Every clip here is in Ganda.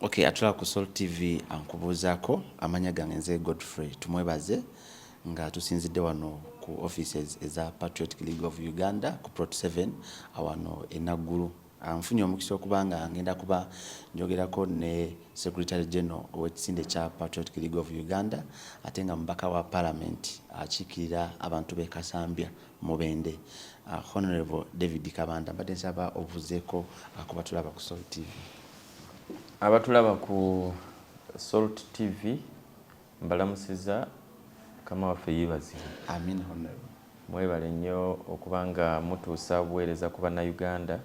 Okay, atula ku Sol TV ankubuuzaako amanya gange nze Godfrey tumwebaze nga tusinzidde wano ku offices eza Patriotic League of Uganda ku Prot 7 awano enaggulu. Nfunye omukisa okuba nga ngenda kuba njogerako ne Secretary General ow'ekisinde kya Patriotic League of Uganda ate nga mubaka wa Parliament akiikirira abantu b'e Kasambya Mubende, Honorable David Kabanda. Mbadde nsaba obuzeeko ku batulaba ku Sol TV. Abatulaba ku Salt TV mbalamusiza kama waffe yeebazibwe. Amin Honorable. Mwebale nnyo okuba nga mutuusa buweereza ku bannayuganda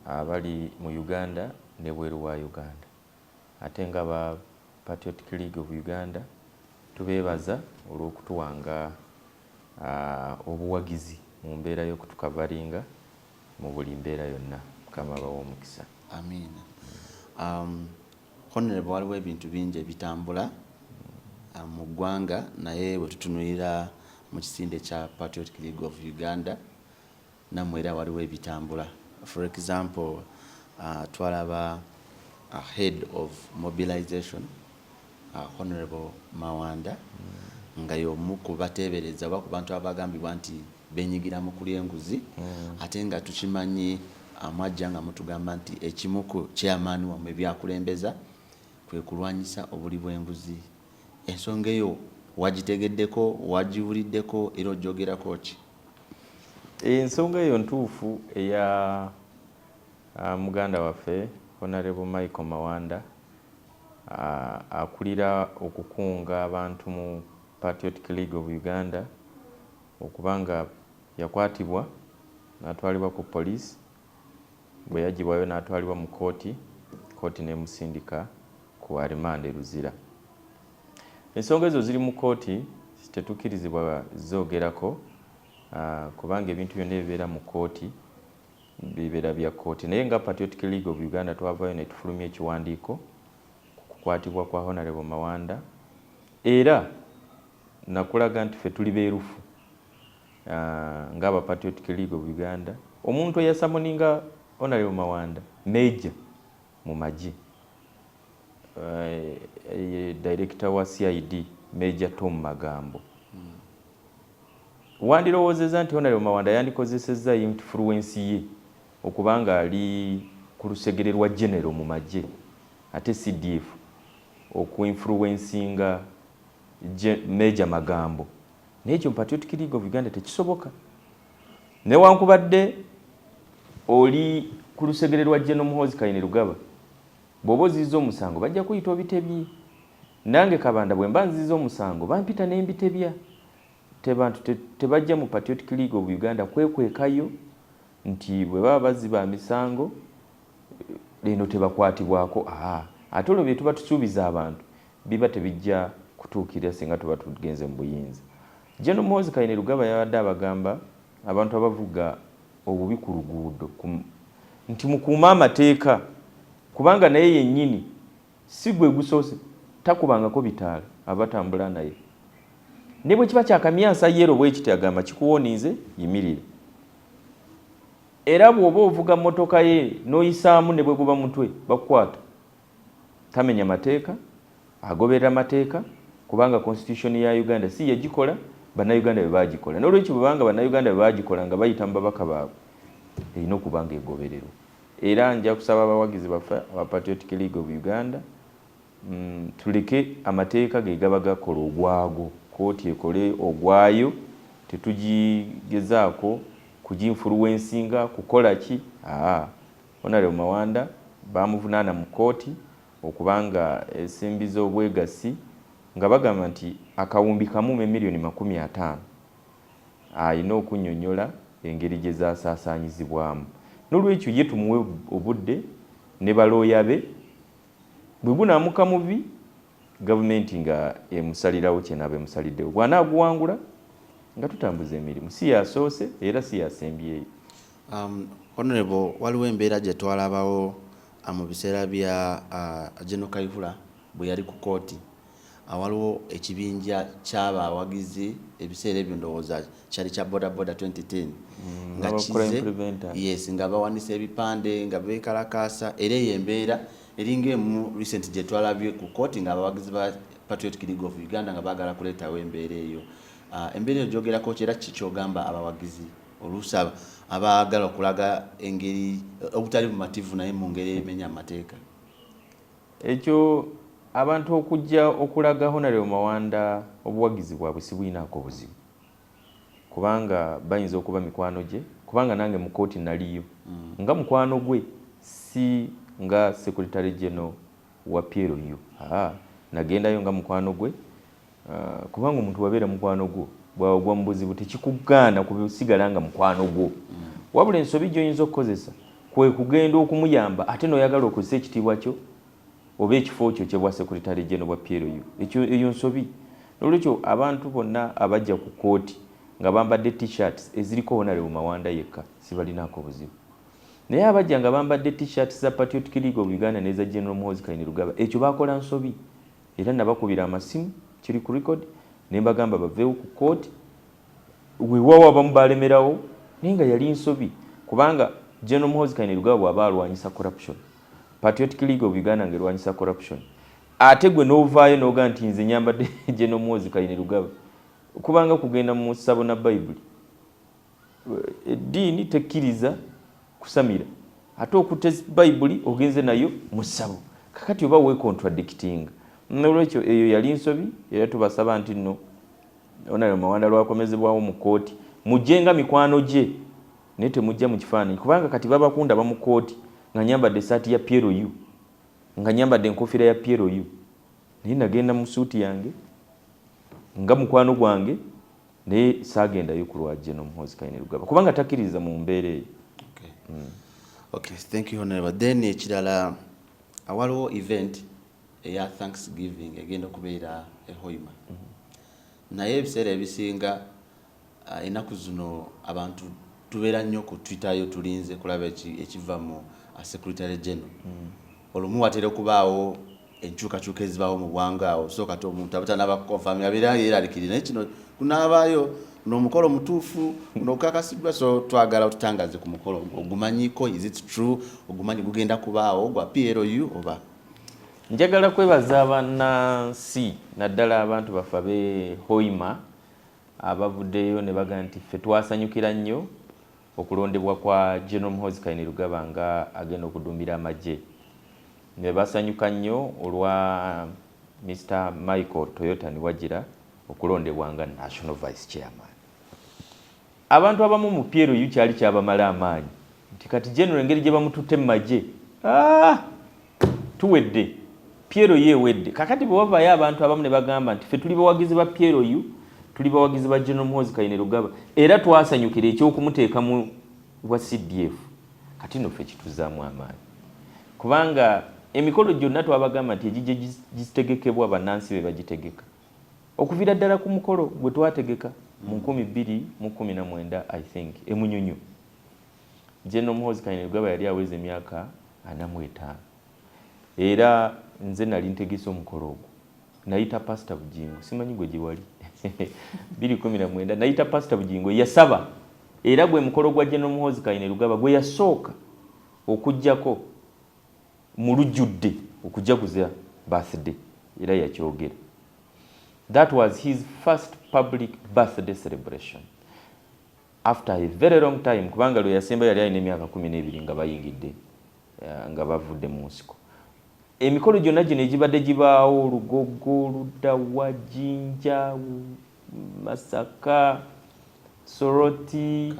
abali mu Uganda ne bweru wa Uganda. Ate nga ba Patriotic League of Uganda tubeebaza olw'okutuwanga obuwagizi mu mbeera y'okutukavalinga mu buli mbeera yonna. Mukama abawa omukisa. Amin. Honorable, waliwo ebintu bingi ebitambula mu ggwanga naye bwe tutunulira mu kisinde kya Patriotic League of Uganda nammwe era waliwo ebitambula. For example, twalaba head of mobilization Honorable Mawanda nga y'omu ku bateebereza oba ku bantu abagambibwa nti benyigira mu kulya enguzi ate nga tukimanyi mwajja nga mutugamba nti ekimu ku chairman wammwe byakulembeza kwe kulwanyisa obuli bw'enguzi. Ensonga eyo wagitegeddeko, wagiwuliddeko era ogyogerako ki? Ensonga eyo ntuufu eya muganda waffe Honorable Michael Mawanda akulira okukunga abantu mu Patriotic League of Uganda okubanga yakwatibwa n'atwalibwa ku police, bwe yagibwayo n'atwalibwa mu kooti n'emusindika ku arimande Luzira. Ensonga ezo ziri mu kooti tetukkirizibwa zoogerako kubanga ebintu byonna ebibeera mu kooti bibeera bya kooti, naye nga Patriotic League of Uganda twavaayo ne tufulumya ekiwandiiko ku kukwatibwa kwa Honorable Mawanda era nakulaga nti ffe tuli beerufu ng'aba Patriotic League of Uganda. Omuntu eyasamoninga Honorable Mawanda Major mu magye, director wa CID Major Tom Magambo, wandirowoozeza nti Honorable Mawanda yandikozesezza influence ye okubanga ali ku lusegere lwa general mu magye ate CDF okuinfluencinga Major Magambo. N'ekyo Patriotic League of Uganda tekisoboka. Newankubadde oli ku lusegere lwa General Muhoozi Kainerugaba bw'oba ozizza omusango bajja kuyita obitebye. Nange Kabanda bwe mba nzizza omusango bampita n'embitebya. Tebantu tebajja mu Patriotic League of Uganda kwekwekayo nti bwe baba baziba misango leno tebakwatibwako. Ate olwo bye tuba tusuubiza abantu biba tebijja kutuukirira singa tuba tugenze mu buyinza. General Muhoozi Kainerugaba yabadde abagamba abantu abavuga obubi ku luguudo nti mukuuma amateeka kubanga naye yennyini si gwe gusoose takubangako bitaala abatambula naye. Ne bwe kiba kyakamyansa yero bwekiti agamba kikuwonize yimirire. Era bw'oba ovuga mmotoka ye n'oyisaamu ne bwe guba mutwe bakukwata. Tamenya mateeka, agoberera mateeka kubanga constitution ya Uganda si yagikola, bannayuganda bwe baagikola. N'olwekyo bwebanga bannayuganda bwe baagikola nga bayita mu babaka baabwe erina okubanga egobererwa. Era nja kusaba abawagizi baffe aba Patriotic League of Uganda tuleke amateeka ge gaba gakola ogwago, kooti ekole ogwayo, tetugigezaako kuginfluencinga kukola ki. Honorable Mawanda bamuvunaana mu kooti okubanga ensimbi z'obwegassi nga bagamba nti akawumbi kamu $50,000,000 alina okunnyonnyola engeri gye zasaasaanyizibwamu. N'olwekyo ye tumuwe obudde ne balooya be bwe bunaamuka mubi gavumenti nga emusalirawo kyenaaba emusaliddewo. Bw'anaaguwangula nga tutambuza emirimu si yasoose era si yasembyeyo. Honorable, waliwo embeera gye twalabawo mu biseera bya General Kayihura bwe yali ku kooti. Waliwo ekibinja ky'abawagizi ebiseera ebyo ndowooza kyali kya Boda Boda 2010 nga kize, yes, nga bawanise ebipande nga bekalakasa era eyo embeera eringe mu recent je twalabye ku court nga abawagizi ba Patriotic League of Uganda nga bagala kuleetawo embeera eyo. Embeera eyo gyogerako kyera kikyogamba abawagizi oluusi abaagala okulaga engeri obutali bumativu naye mu ngeri emenya amateeka. Ekyo abantu okujja okulaga Honorable Mawanda obuwagizi bwabwe si buyinaako obuzibu kubanga bayinza okuba mikwano gye kubanga nange mu kooti naliyo nga mukwano gwe si nga Secretary General wa PLU. Nagendayo nga mukwano gwe kubanga omuntu wabeera mukwano gwo bwagwa mu buzibu tekikugaana kusigala nga mukwano gwo wabula ensobi gy'oyinza okukozesa kwe kugenda okumuyamba ate n'oyagala okozesa ekitiibwa kyo oba ekifo kyo kyebwa Secretary General wa PLU. Eyo nsobi. Nolwekyo abantu bonna abajja ku kooti nga bambadde t-shirts eziriko Honorable Mawanda yekka sibalinaako obuzibu. Naye abajja nga bambadde t-shirts za Patriotic League of Uganda n'eza General Muhoozi Kainerugaba ekyo bakola nsobi. Era nabakubira amasimu kiri ku record ne mbagamba baveewo ku kooti weewawo abamu balemerawo naye nga yali nsobi kubanga General Muhoozi Kainerugaba bw'aba alwanyisa corruption, Patriotic League of Uganda ng'erwanyisa corruption, ate gwe n'ovaayo n'oga nti nze nyambadde General Muhoozi Kainerugaba kubanga kugenda mu ssabo na Bayibuli eddiini tekkiriza kusamira ate okutta Bayibuli ogenze nayo mu ssabo kakati oba we contradicting. Nolwekyo eyo yali nsobi era tubasaba nti nno Honorable Mawanda lwakomezebwawo mu kooti mujjenga mikwano gye naye temujja mu kifaananyi kubanga kati babakunda ba mu kooti nga nyambadde essaati ya PLU nga nyambadde enkofiira ya PLU naye nagenda mu suuti yange nga mukwano gwange naye saagendayo ku lwa General Muhoozi Kainerugaba kubanga takkiriza mu mbeera eyo. Okay, thank you Honorable. Then ekirala awaliwo event eya Thanksgiving egenda okubeera e Hoima. Naye ebiseera ebisinga ennaku zino abantu tubeera nnyo ku Twitter yo tulinze kulaba ekiva mu Secretary General. Olumu watera okubaawo enkyukakyuka ezibaawo mu bwangu awo so kati omuntu abatanaba confirm abeera yeeraliikirira naye kino kunaabaayo n'omukolo mutuufu n'okukakasibwa so twagala otutangaze ku mukolo ogumanyiko is it true ogumanyi gugenda kubaawo gwa PLU oba. Njagala kwebaza abannansi naddala abantu baffe ab'e Hoima abavuddeyo ne baga nti ffe twasanyukira nnyo okulondebwa kwa General Muhoozi Kainerugaba nga agenda okuduumira amagye. Ne basanyuka nnyo olwa Mr. Michael Toyota Niwagira okulondebwa nga National Vice Chairman. Abantu abamu mu PLU kyali kyabamala amaanyi nti kati General engeri gye bamututte mu magye tuwedde PLU ewedde. Kakati bwe wavaayo abantu abamu ne bagamba nti ffe tuli bawagizi ba PLU tuli bawagizi ba General Muhoozi Kainerugaba era twasanyukira ekyokumuteeka mu bwa CDF kati nno ffe kituzaamu amaanyi kubanga emikolo gyonna twabagamba nti egijje gitegekebwa bannansi be bagitegeka okuviira ddala ku mukolo gwe twategeka mu 2019 I think emunyonyo General Muhoozi Kainerugaba yali aweza emyaka 45 era nze nali ntegese omukolo ogwo nayita Pastor Bujingo simanyi gwe giwali 2019 nayita Pastor Bujingo yasaba era gwe mukolo gwa General Muhoozi Kainerugaba gwe yasooka okujjako mu lujjudde okujaguza birthday era yakyogera. That was his first public birthday celebration after a very long time kubanga lwe yasemba yali alina emyaka 12 nga bayingidde nga bavudde mu nsiko. Emikolo gyonna gino egibadde gibaawo Lugogo, Ludawa, Jinja, Masaka, Soroti,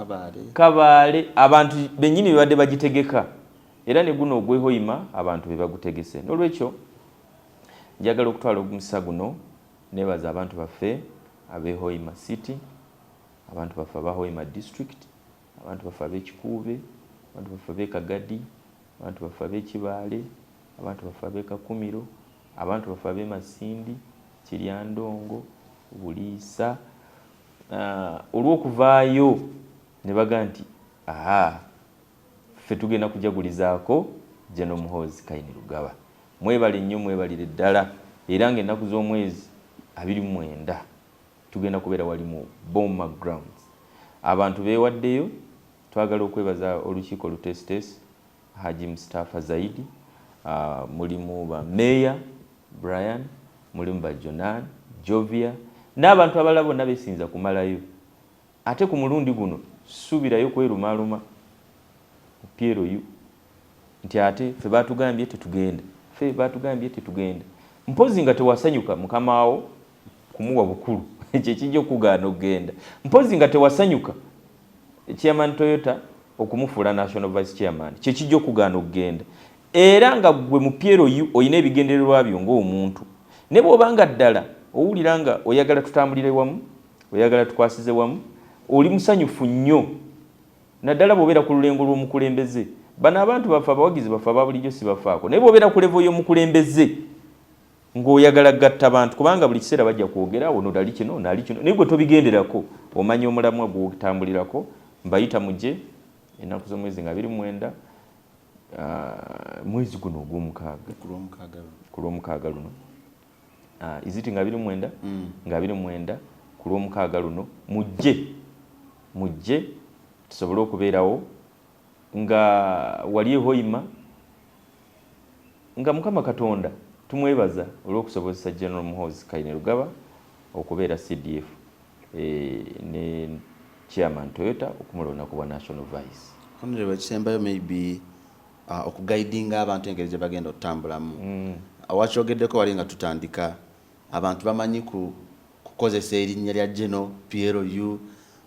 Kabale abantu bennyini bebadde bagitegeka era ne guno ogw'e Hoima abantu be bagutegese. N'olwekyo njagala okutwala omukisa guno nebaza abantu baffe ab'e Hoima City, abantu baffe aba Hoima District, abantu baffe ab'e Kikuube, abantu baffe ab'e Kagadi, abantu baffe ab'e Kibaale, abantu baffe ab'e Kakumiro, abantu baffe ab'e Masindi, Kiryandongo, Buliisa. Olw'okuvaayo ne baga nti ffe tugenda kujagulizaako General Muhoozi Kainerugaba. Mwebale nnyo mwebalire ddala era ng'ennaku z'omwezi 29 tugenda kubeera wali mu Boma Grounds. Abantu beewaddeyo twagala okwebaza olukiiko Lutestes Haji Mustafa Zaidi mulimu ba Meya Brian, mulimu ba Jonan, Jovia n'abantu abalala bonna besinza kumalayo. Ate ku mulundi guno subirayo kwerumaluma Piero yu nti ate fe batugambye tetugenda mpozi nga tewasanyuka mukamaawo kumuwa bukulu ekyo kijjo kugaana okugenda mpozi nga tewasanyuka chairman Toyota okumufuula national vice chairman kye kijjo kugaana okugenda era nga gwe mu Piero yu oyina ebigendererwa byo ng'omuntu ne bw'obanga ddala owulira nga oyagala tutambulire wamu oyagala tukwasize wamu oli musanyufu nnyo naddala bw'obeera ku lulengo lw'omukulembeze bano abantu bafe abawagizi bafe ababulijjo si bafaako naye bw'obeera ku levo y'omukulembeze ng'oyagala gatta bantu kubanga buli kiseera bajja kwogera ono nali kino naye gwe tobigenderako omanya omulamwa gw'otambulirako mbayita mujje ennaku z'omwezi nga 29 mwezi guno ogw'omukaaga ku lw'omukaaga luno iziti nga 29 nga 29 ku lw'omukaaga luno mujje tusobole okubeerawo nga wali ehoyima nga Mukama Katonda tumwebaza olw'okusobozesa General Muhoozi Kainerugaba okubeera CDF ne chairman Toyota okumulonda kuba national vice. Honorable Kisembayo maybe okuguidinga abantu engeri gye bagenda okutambulamu. Awakyogeddeko wali nga tutandika abantu bamanyi kukozesa erinnya lya General Piero yu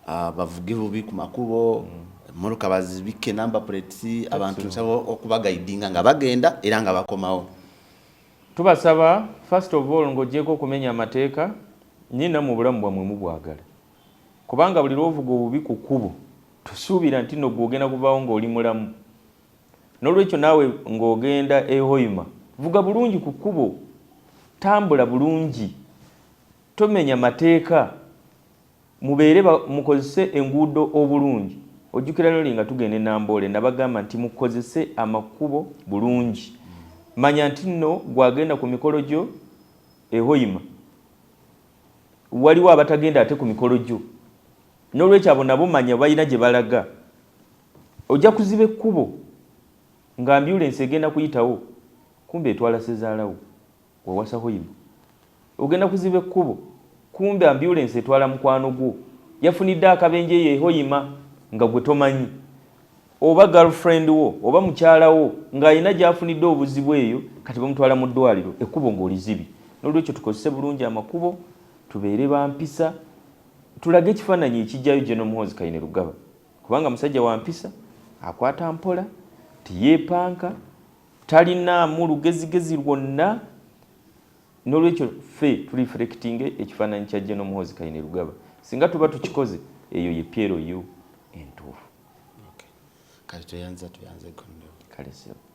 bavuge bubi ku makubo muluka bazibike number plates abantu nsabo okubaguidinga nga bagenda era nga bakomawo. Tubasaba first of all ng'ogyeko okumenya amateeka nyina mu bulamu bwamwe mubwagala kubanga buli lwovuga obubi ku kkubo tusuubira nti nno gw'ogenda kuvaawo ng'oli mulamu n'olwekyo naawe ng'ogenda ehoyima vuga bulungi ku kkubo tambula bulungi tomenya mateeka mubeere mukozese enguudo obulungi ojjukira loli nga tugenda Namboole nabagamba nti mukozese amakubo bulungi manya nti nno gwagenda ku mikolo gyo ehoyima waliwo abatagenda ate ku mikolo gyo n'olwekyo abo nabo manya balina gye balaga ojja kuziba ekkubo nga ambulance egenda kuyitawo kumbe etwala sezaalawo wawasa hoyima ogenda kuziba ekkubo kumbe ambulance etwala mukwano gwo yafunidde akabenje ye hoyima nga gwe tomanyi oba girlfriend wo oba mukyala wo ng'alina gy'afunidde obuzibu eyo kati bamutwala mu ddwaliro ekkubo ng'olizibi n'olwekyo tukozese bulungi amakubo tubeere bampisa tulage ekifaananyi ekijjayo General Muhoozi Kainerugaba kubanga musajja wa mpisa akwata mpola tiyeepanka talinaamu lugezigezi lwonna n'olwekyo ffe tulifrectinge ekifaananyi kya General Muhoozi Kainerugaba singa tuba tukikoze eyo ye Piero yu entuufu. Kale tuyanze kale